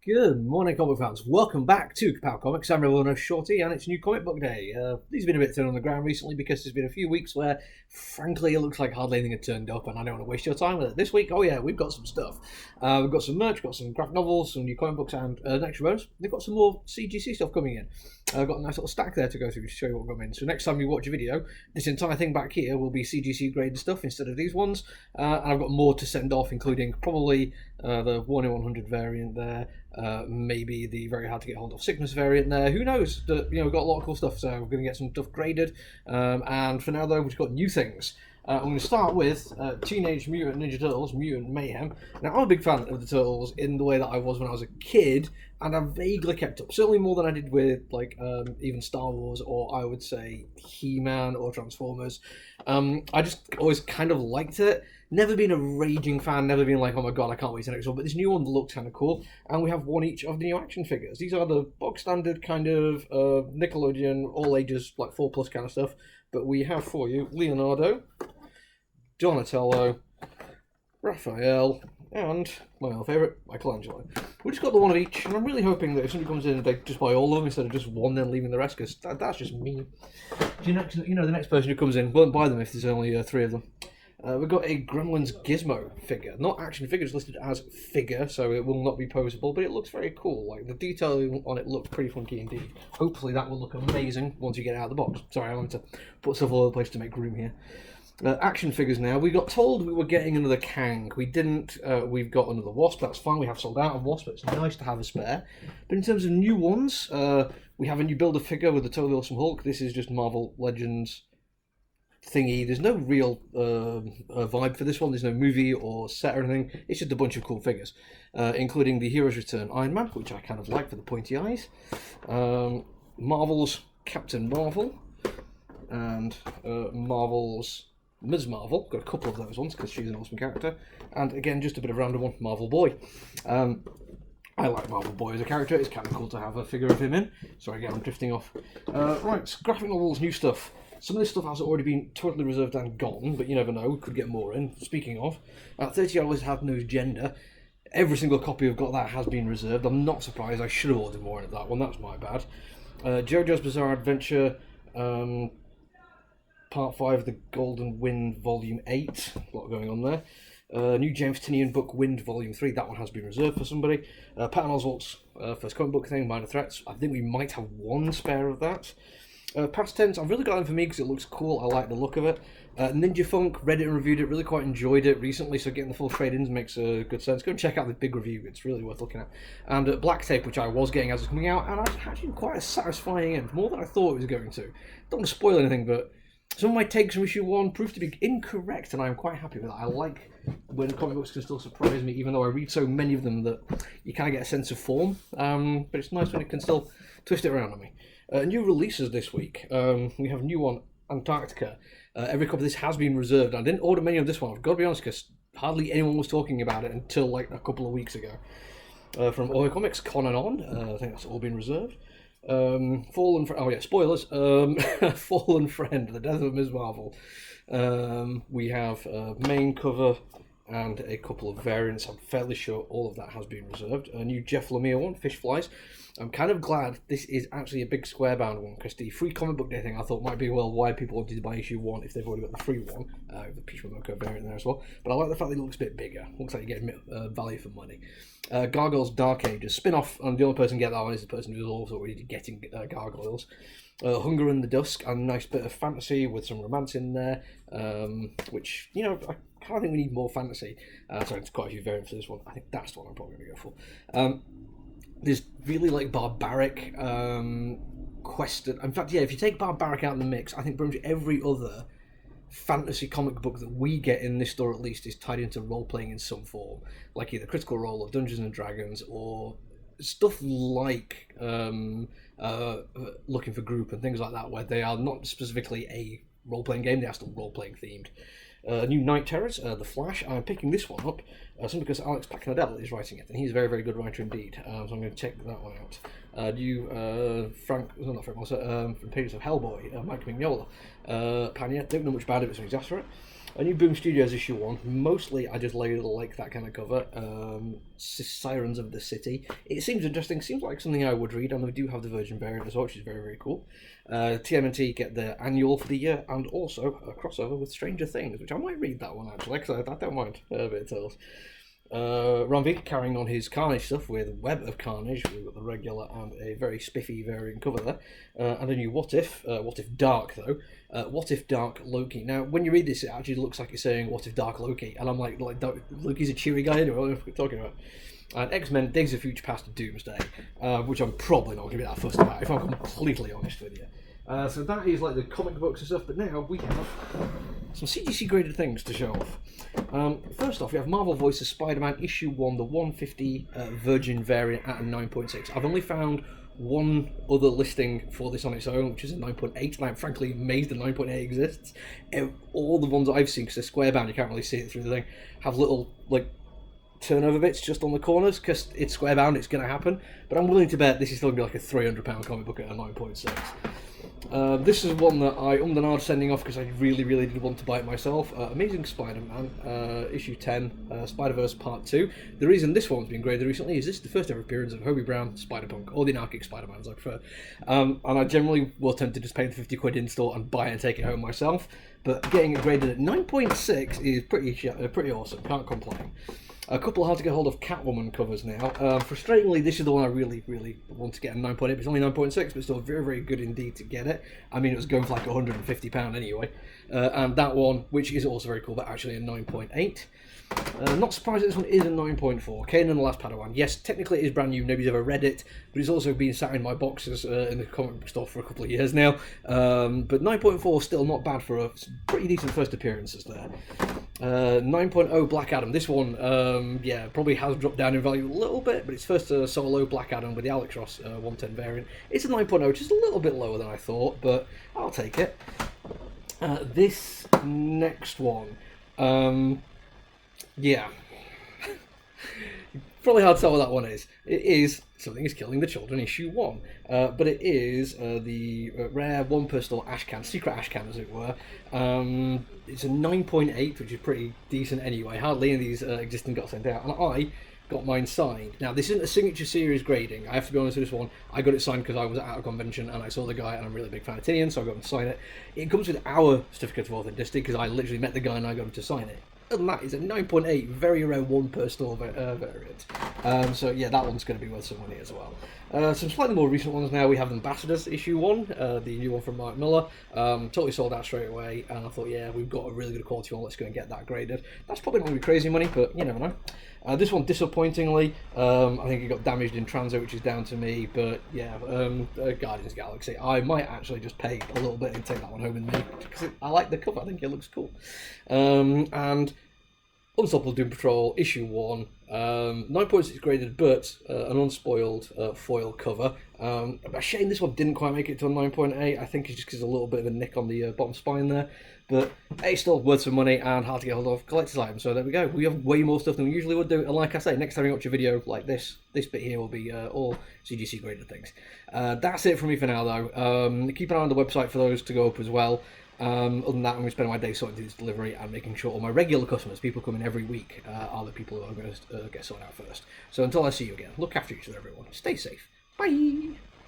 Good morning, comic fans. Welcome back to Ka-Pow Comics. I'm Revoluno Shorty, and it's New Comic Book Day. These have been a bit thin on the ground recently because there's been a few weeks where, frankly, it looks like hardly anything had turned up, and I don't want to waste your time with it. This week, oh yeah, we've got some stuff. We've got some merch, got some graphic novels, some new comic books, and next bonus, they've got some more CGC stuff coming in. I've got a nice little stack there to go through to show you what got in. So next time you watch a video, this entire thing back here will be CGC graded stuff instead of these ones, and I've got more to send off, including probably the 1 in 100 variant there. Maybe the very hard to get hold of sickness variant there. Who knows? We've got a lot of cool stuff, so we're going to get some stuff graded. And for now, though, we've got new things. I'm going to start with Teenage Mutant Ninja Turtles, Mutant Mayhem. Now, I'm a big fan of the Turtles in the way that I was when I was a kid, and I've vaguely kept up, certainly more than I did with, even Star Wars, or I would say He-Man or Transformers. I just always kind of liked it. Never been a raging fan, never been like, oh my god, I can't wait to next one, but this new one looks kind of cool, and we have one each of the new action figures. These are the bog standard kind of Nickelodeon, all ages, like 4+ kind of stuff, but we have for you Leonardo, Donatello, Raphael, and my other favourite, Michelangelo. We just got the one of each, and I'm really hoping that if somebody comes in, they just buy all of them instead of just one, then leaving the rest, because that's just mean. The next person who comes in won't buy them if there's only 3 of them. We've got a Gremlins Gizmo figure. Not action figure, it's listed as figure, so it will not be posable, but it looks very cool. Like, the detail on it looks pretty funky indeed. Hopefully that will look amazing once you get it out of the box. Sorry, I wanted to put stuff all over the place to make room here. Action figures now. We got told we were getting another Kang. We didn't. We've got another Wasp. That's fine. We have sold out of Wasp, but it's nice to have a spare. But in terms of new ones, we have a new Build-A-Figure with the Totally Awesome Hulk. This is just Marvel Legends thingy. There's no real vibe for this one. There's no movie or set or anything. It's just a bunch of cool figures, including the Heroes Return Iron Man, which I kind of like for the pointy eyes. Marvel's Captain Marvel, and Marvel's Ms. Marvel. Got a couple of those ones because she's an awesome character. And again, just a bit of a random one, Marvel Boy. I like Marvel Boy as a character. It's kind of cool to have a figure of him in. Sorry, again, I'm drifting off. Right, graphic novels, new stuff. Some of this stuff has already been totally reserved and gone, but you never know, we could get more in. Speaking of, 30 Hours Have No Gender. Every single copy I've got that has been reserved. I'm not surprised. I should have ordered more of that one. That's my bad. JoJo's Bizarre Adventure, Part 5 The Golden Wind, Volume 8. A lot going on there. New James Tynion book, Wind, Volume 3. That one has been reserved for somebody. Patton Oswalt's first comic book thing, Minor Threats. I think we might have one spare of that. Past Tense, I've really got them for me because it looks cool. I like the look of it. Ninja Funk, read it and reviewed it, really quite enjoyed it recently, so getting the full trade-ins makes good sense. Go and check out the big review, it's really worth looking at. And Black Tape, which I was getting as it was coming out, and I was actually quite a satisfying end, more than I thought it was going to. Don't want to spoil anything, but some of my takes from issue 1 proved to be incorrect, and I'm quite happy with that. I like when comic books can still surprise me, even though I read so many of them that you kind of get a sense of form, but it's nice when it can still twist it around on me. New releases this week. We have a new one, Antarctica. Every copy of this has been reserved. I didn't order many of this one, I've got to be honest, because hardly anyone was talking about it until like a couple of weeks ago. From Oyo Comics, Con and On. I think that's all been reserved. Spoilers. Fallen Friend, The Death of Ms. Marvel. We have main cover and a couple of variants. I'm fairly sure all of that has been reserved. A new Jeff Lemire one, Fish Flies. I'm kind of glad this is actually a big square bound one, because the free comic book day thing I thought might be, well, why people wanted to buy issue 1 if they've already got the free one, the Peach Momoko variant there as well. But I like the fact that it looks a bit bigger. Looks like you get value for money. Gargoyles Dark Ages spin-off, and the only person to get that one is the person who's also already getting Gargoyles. Hunger in the Dusk, a nice bit of fantasy with some romance in there, which, I kind of think we need more fantasy. Sorry, there's quite a few variants for this one. I think that's the one I'm probably going to go for. There's really barbaric quest. In fact, yeah, if you take barbaric out of the mix, I think pretty much every other fantasy comic book that we get in this store at least is tied into role-playing in some form, like either Critical Role or Dungeons and Dragons or stuff like Looking for Group and things like that, where they are not specifically a role-playing game, they are still role-playing themed. New Night Terrors, The Flash. I'm picking this one up simply because Alex Packnadell is writing it, and he's a very, very good writer indeed. So I'm going to check that one out. New from Pages of Hellboy, Mike Mignola. Panya, don't know much about it, but so he's asked for it. A new Boom Studios issue 1. Mostly I just like that kind of cover. Sirens of the City. It seems interesting, seems like something I would read, and we do have the Virgin variant as well, which is very, very cool. TMNT get the annual for the year, and also a crossover with Stranger Things, which I might read that one actually, because I don't mind a bit of Tales. Ranvik carrying on his Carnage stuff with Web of Carnage. We've got the regular and a very spiffy variant cover there, and a new What If Dark though. What If Dark Loki. Now, when you read this, it actually looks like it's saying What If Dark Loki, and I'm like Loki's a cheery guy anyway. What are we talking about? And X-Men Days of Future Past Doomsday, which I'm probably not going to be that fussed about, if I'm completely honest with you. So that is like the comic books and stuff, but now we have some CGC graded things to show off. First off, we have Marvel Voices Spider-Man issue 1, the 150 Virgin variant at a 9.6. I've only found one other listing for this on its own, which is a 9.8, and I'm frankly amazed that 9.8 exists. All the ones I've seen, because they're square bound, you can't really see it through the thing, have little, like, turnover bits just on the corners, because it's square bound, it's going to happen. But I'm willing to bet this is still going to be like a £300 comic book at a 9.6. This is one that I ummed and ahed sending off because I really did want to buy it myself. Amazing Spider-Man, issue 10, Spider-Verse Part 2. The reason this one's been graded recently is this is the first ever appearance of Hobie Brown, Spider-Punk, or the Anarchic Spider-Man as I prefer. And I generally will tend to just pay the 50 quid in store and buy it and take it home myself, but getting it graded at 9.6 is pretty awesome, can't complain. A couple hard to get hold of Catwoman covers now. Frustratingly, this is the one I really want to get a 9.8, but it's only 9.6, but still very good indeed to get it. I mean, it was going for like £150 anyway. And that one, which is also very cool, but actually a 9.8. Not surprised that this one is a 9.4. Kanan and the Last Padawan. Yes, technically it is brand new, nobody's ever read it, but it's also been sat in my boxes in the comic book store for a couple of years now. But 9.4 still not bad for a pretty decent first appearances there. 9.0 Black Adam. This one, yeah, probably has dropped down in value a little bit, but it's first solo Black Adam with the Alex Ross 110 variant. It's a 9.0, just a little bit lower than I thought, but I'll take it. This next one, yeah. Probably hard to tell what that one is. It is Something is Killing the Children, issue 1. But it is the rare one per store Ashcan, secret Ashcan as it were. It's a 9.8, which is pretty decent anyway. Hardly any of these existing got sent out. And I got mine signed. Now, this isn't a signature series grading. I have to be honest with this one. I got it signed because I was at a convention and I saw the guy, and I'm a really big fan of Tinian, so I got him to sign it. It comes with our certificate of authenticity because I literally met the guy and I got him to sign it. And that is a 9.8, very rare one per store variant. So yeah, that one's going to be worth some money as well. Some slightly more recent ones now. We have Ambassadors issue 1, the new one from Mark Miller. Totally sold out straight away, and I thought, yeah, we've got a really good quality one, let's go and get that graded. That's probably not going to be crazy money, but you never know. This one, disappointingly, I think it got damaged in transit, which is down to me, but yeah, Guardians Galaxy. I might actually just pay a little bit and take that one home with me, because I like the cover, I think it looks cool. And Unstoppable Doom Patrol, issue 1, 9.6 graded, but an unspoiled foil cover. A shame this one didn't quite make it to a 9.8. I think it's just because there's a little bit of a nick on the bottom spine there. But it's still worth some money and hard to get hold of collector's items. So there we go. We have way more stuff than we usually would do. And like I say, next time you watch a video like this bit here will be all CGC graded things. That's it from me for now, though. Keep an eye on the website for those to go up as well. Other than that, I'm going to spend my day sorting through this delivery and making sure all my regular customers, people coming every week, are the people who are going to get sorted out first. So until I see you again, look after each other, everyone. Stay safe. Bye!